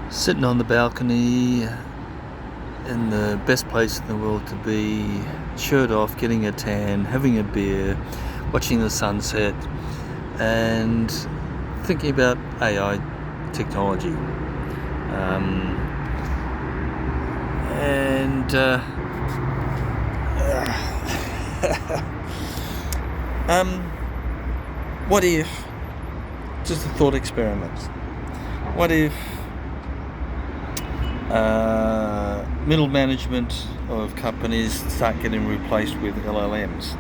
Sitting on the balcony in the best place in the world to be, shirt off, getting a tan, having a beer, watching the sunset, and thinking about AI technology. And what if, just a thought experiment, what if middle management of companies start getting replaced with LLMs?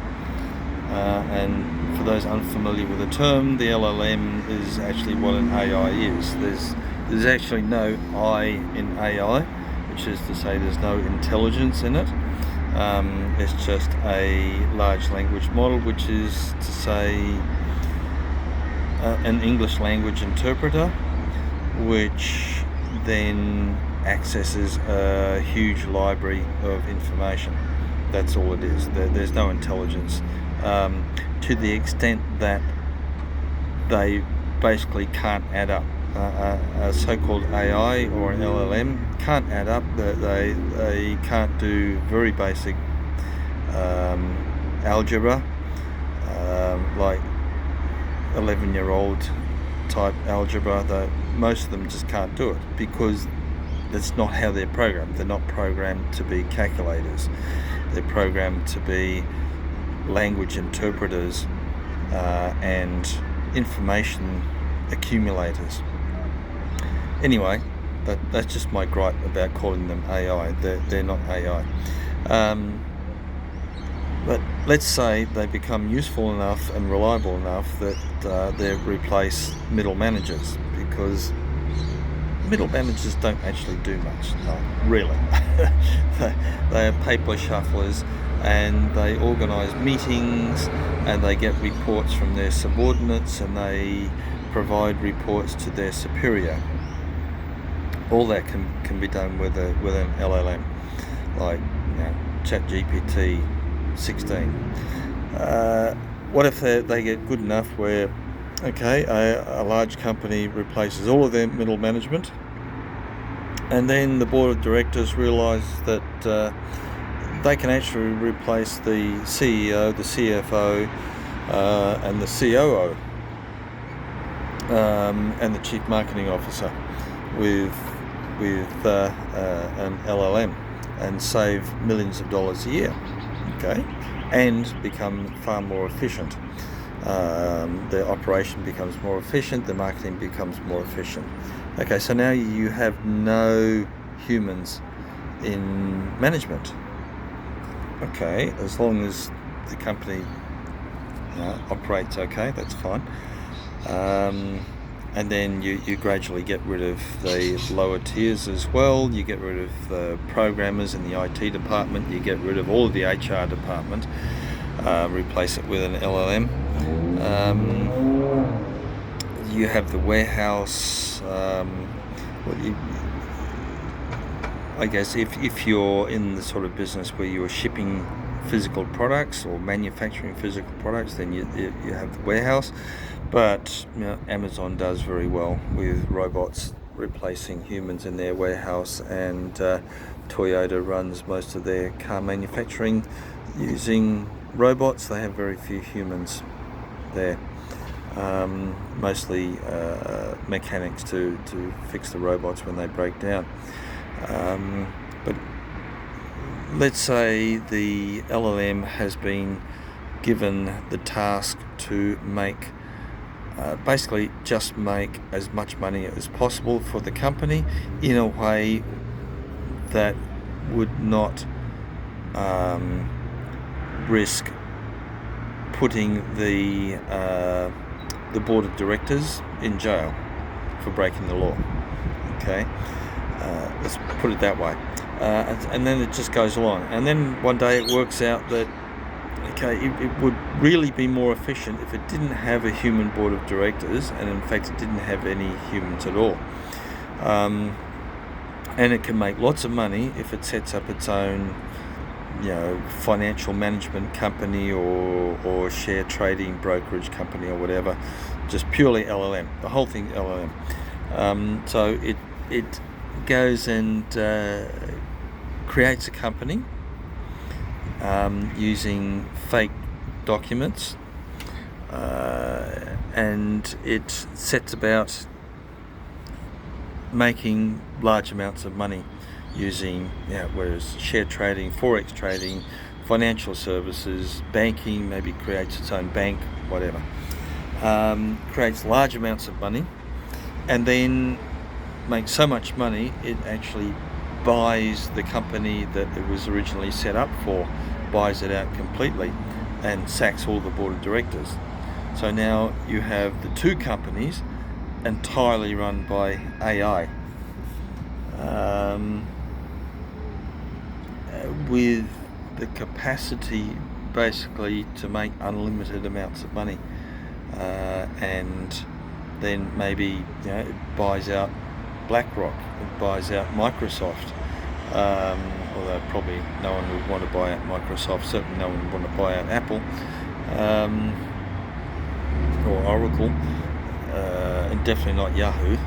And for those unfamiliar with the term, the LLM is actually what an AI is. There's actually no I in AI, which is to say there's no intelligence in it. It's just a large language model, which is to say an English language interpreter, which then accesses a huge library of information. That's all it is. There's no intelligence. To the extent that they basically can't add up. A so-called AI or an LLM can't add up. They can't do very basic algebra, like 11-year-old type algebra. Most of them just can't do it because that's not how they're programmed. They're not programmed to be calculators. They're programmed to be language interpreters and information accumulators. Anyway, that's just my gripe about calling them AI. They're not AI. But let's say they become useful enough and reliable enough that they replace middle managers, because middle managers don't actually do much, no, really. They are paper shufflers, and they organise meetings, and they get reports from their subordinates, and they provide reports to their superior. All that can be done with an LLM, like ChatGPT 16. What if they get good enough where, a large company replaces all of their middle management, and then the board of directors realise that they can actually replace the CEO, the CFO, and the COO, and the chief marketing officer with an LLM, and save millions of dollars a year, and become far more efficient. The operation becomes more efficient, the marketing becomes more efficient. So now you have no humans in management. As long as the company operates that's fine. And then you gradually get rid of the lower tiers as well. You get rid of the programmers in the IT department. You get rid of all of the HR department. Replace it with an LLM. You have the warehouse. I guess if you're in the sort of business where you're shipping physical products or manufacturing physical products, then you have the warehouse. But Amazon does very well with robots replacing humans in their warehouse, and Toyota runs most of their car manufacturing using robots. They have very few humans there, mostly mechanics to fix the robots when they break down. But let's say the LLM has been given the task to make basically just make as much money as possible for the company in a way that would not risk putting the board of directors in jail for breaking the law. Let's put it that way. And then it just goes along. And then one day it works out that it would really be more efficient if it didn't have a human board of directors, and in fact it didn't have any humans at all. And it can make lots of money if it sets up its own financial management company or share trading brokerage company or whatever, just purely LLM, the whole thing LLM. So it goes and creates a company using fake documents, and it sets about making large amounts of money using, whereas share trading, forex trading, financial services, banking, maybe creates its own bank, whatever, creates large amounts of money, and then makes so much money it actually buys the company that it was originally set up for, buys it out completely, and sacks all the board of directors. So now you have the two companies entirely run by AI, with the capacity basically to make unlimited amounts of money, and then maybe it buys out BlackRock, it buys out Microsoft, although probably no one would want to buy out Microsoft, certainly no one would want to buy out Apple, or Oracle, and definitely not Yahoo.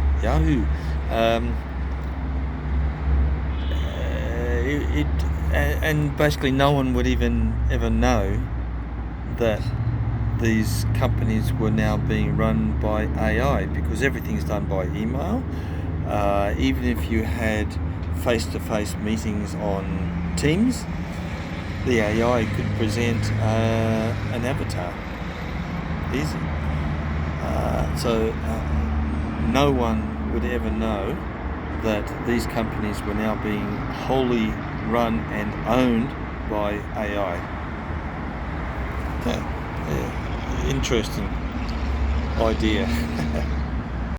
And basically no one would even ever know that these companies were now being run by AI, because everything's done by email. Even if you had face-to-face meetings on Teams, the AI could present an avatar. Easy. So no one would ever know that these companies were now being wholly run and owned by AI. Interesting idea.